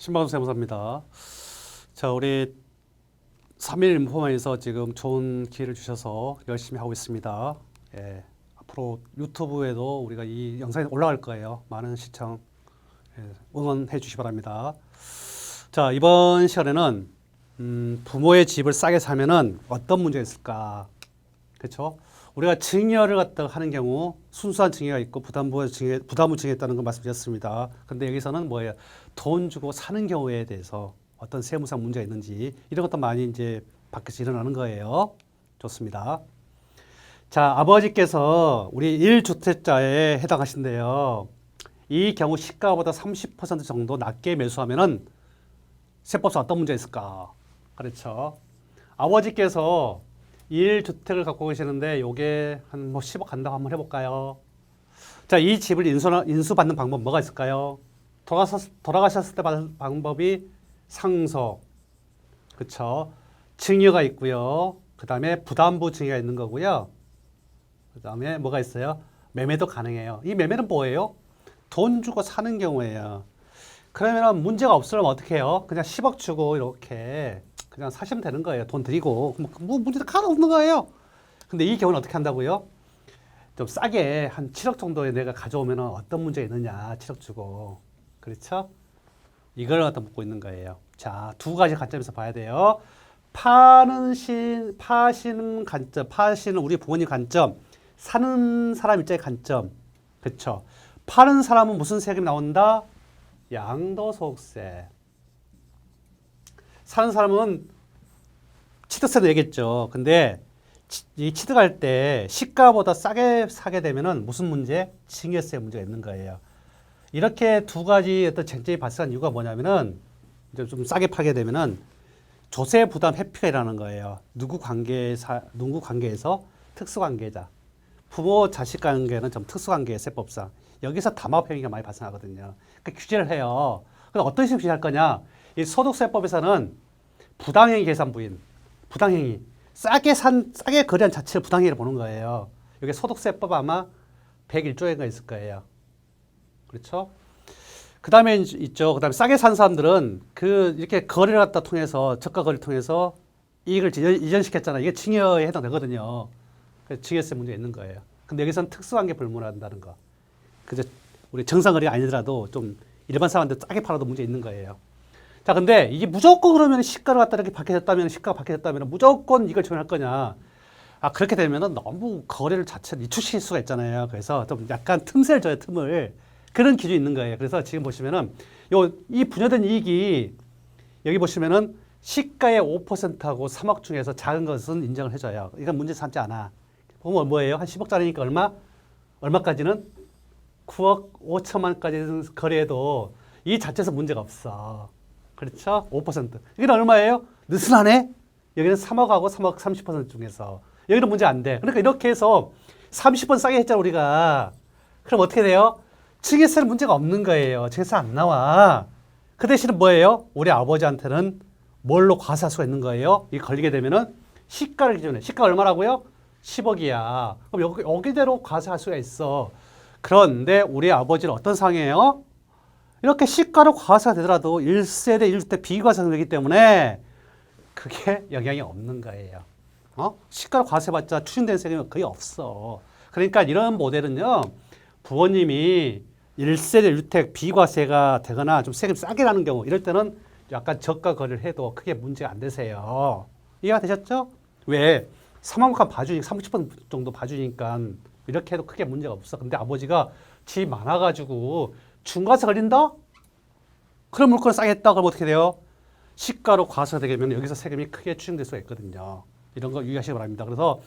신방수 세무사입니다. 자, 우리 3일 인포마에서 지금 좋은 기회를 주셔서 열심히 하고 있습니다. 예, 앞으로 유튜브에도 우리가 이 영상이 올라갈 거예요. 많은 시청 응원해 주시기 바랍니다. 자, 이번 시간에는 부모의 집을 싸게 사면은 어떤 문제가 있을까? 그렇죠? 우리가 증여를 갖다가 하는 경우 순수한 증여가 있고 부담부 증여 있다는 걸 말씀드렸습니다. 근데 여기서는 뭐예요? 돈 주고 사는 경우에 대해서 어떤 세무상 문제가 있는지 이런 것도 많이 이제 밖에서 일어나는 거예요. 좋습니다. 자, 아버지께서 우리 1주택자에 해당하신데요. 이 경우 시가보다 30% 정도 낮게 매수하면은 세법상 어떤 문제가 있을까? 그렇죠. 아버지께서 1주택을 갖고 계시는데 요게 한 뭐 10억 간다고 한번 해볼까요? 자, 이 집을 인수받는 방법 뭐가 있을까요? 돌아가셨을 때 받는 방법이 상속, 그쵸? 증여가 있고요. 그 다음에 부담부 증여가 있는 거고요. 그 다음에 뭐가 있어요? 매매도 가능해요. 이 매매는 뭐예요? 돈 주고 사는 경우에요. 그러면 문제가 없으면 어떻게 해요? 그냥 10억 주고 이렇게 그냥 사시면 되는 거예요. 돈 드리고. 뭐 문제도 하나도 없는 거예요. 근데 이 경우는 어떻게 한다고요? 좀 싸게 한 7억 정도에 내가 가져오면 어떤 문제가 있느냐. 7억 주고. 그렇죠? 이걸 갖다 묻고 있는 거예요. 자, 두 가지 관점에서 봐야 돼요. 파시는 관점, 파시는 우리 부모님 관점, 사는 사람 입장의 관점. 그렇죠? 파는 사람은 무슨 세금이 나온다? 양도소득세. 사는 사람은 취득세도 내겠죠. 근데 이 취득할 때 시가보다 싸게 사게 되면은 무슨 문제? 증여세 문제가 있는 거예요. 이렇게 두 가지 어떤 쟁점이 발생한 이유가 뭐냐면은 이제 좀 싸게 파게 되면은 조세 부담 회피가 일어나는 거예요. 누구 관계에서 특수관계자. 부모 자식 관계는 좀 특수관계의 세법상 여기서 담합 행위가 많이 발생하거든요. 그러니까 규제를 해요. 그럼 어떤 식으로 규제할 거냐? 이 소득세법에서는 부당행위 계산부인, 부당행위, 싸게 거래한 자체를 부당행위를 보는 거예요. 여기 소득세법 아마 101조인가 있을 거예요. 그렇죠? 그 다음에 있죠. 그 다음에 싸게 산 사람들은 이렇게 거래를 갖다 통해서, 저가 거래를 통해서 이익을 이전시켰잖아요. 이게 증여에 해당되거든요. 그래서 증여세 문제가 있는 거예요. 근데 여기서는 특수관계 불문한다는 거. 그죠? 우리 정상거래가 아니더라도 좀 일반 사람한테 싸게 팔아도 문제 있는 거예요. 자, 근데 이게 무조건 그러면 시가를 갖다 이렇게 시가가 박혀졌다면 무조건 이걸 적용할 거냐. 아, 그렇게 되면은 너무 거래를 자체를 이축시킬 수가 있잖아요. 그래서 좀 약간 틈새를 줘요, 틈을. 그런 기준이 있는 거예요. 그래서 지금 보시면은 이 분여된 이익이 여기 보시면은 시가의 5%하고 3억 중에서 작은 것은 인정을 해줘요. 이건 문제 삼지 않아. 보면 뭐예요? 한 10억짜리니까 얼마까지는 9억 5천만까지 거래해도 이 자체에서 문제가 없어. 그렇죠? 5%. 여기는 얼마예요? 느슨하네? 여기는 3억하고 3억 30% 중에서. 여기는 문제 안 돼. 그러니까 이렇게 해서 30번 싸게 했잖아, 우리가. 그럼 어떻게 돼요? 증여세는 문제가 없는 거예요. 증여세 안 나와. 그 대신에 뭐예요? 우리 아버지한테는 뭘로 과세할 수가 있는 거예요? 이게 걸리게 되면은 시가를 기준에. 시가 얼마라고요? 10억이야. 그럼 여기대로 과세할 수가 있어. 그런데 우리 아버지는 어떤 상황이에요? 이렇게 시가로 과세가 되더라도 1세대 1주택 비과세가 되기 때문에 그게 영향이 없는 거예요. 시가로 과세받자 추진된 세금이 거의 없어. 그러니까 이런 모델은요, 부모님이 1세대 1주택 비과세가 되거나 좀 세금 싸게 나는 경우, 이럴 때는 약간 저가 거래를 해도 크게 문제가 안 되세요. 이해가 되셨죠? 왜? 3억만 봐주니까, 30% 정도 봐주니까 이렇게 해도 크게 문제가 없어. 근데 아버지가 집이 많아가지고 중과세 걸린다? 그럼 물건을 싸게 했다. 그럼 어떻게 돼요? 시가로 과세가 되게 되면 여기서 세금이 크게 추징될 수가 있거든요. 이런 거 유의하시기 바랍니다. 그래서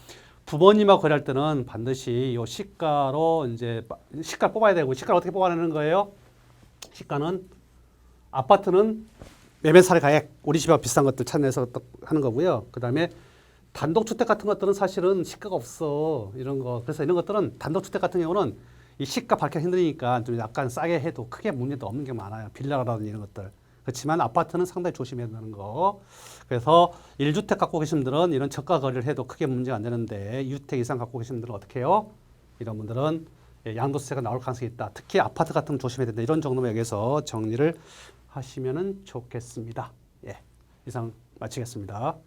부모님하고 거래할 때는 반드시 이 시가로 이제 시가를 뽑아야 되고, 시가를 어떻게 뽑아내는 거예요? 시가는 아파트는 매매 사례 가액, 우리 집하고 비슷한 것들 찾아내서 하는 거고요. 그 다음에 단독주택 같은 것들은 사실은 시가가 없어. 이런 거. 그래서 이런 것들은 단독주택 같은 경우는 이 시가 밝기 힘드니까 좀 약간 싸게 해도 크게 문제도 없는 게 많아요. 빌라라든지 이런 것들. 그렇지만 아파트는 상당히 조심해야 되는 거. 그래서 1주택 갖고 계신 분들은 이런 저가 거래를 해도 크게 문제가 안 되는데 2주택 이상 갖고 계신 분들은 어떻게 해요? 이런 분들은 양도세가 나올 가능성이 있다. 특히 아파트 같은 거 조심해야 된다. 이런 정도만 여기서 정리를 하시면은 좋겠습니다. 예, 이상 마치겠습니다.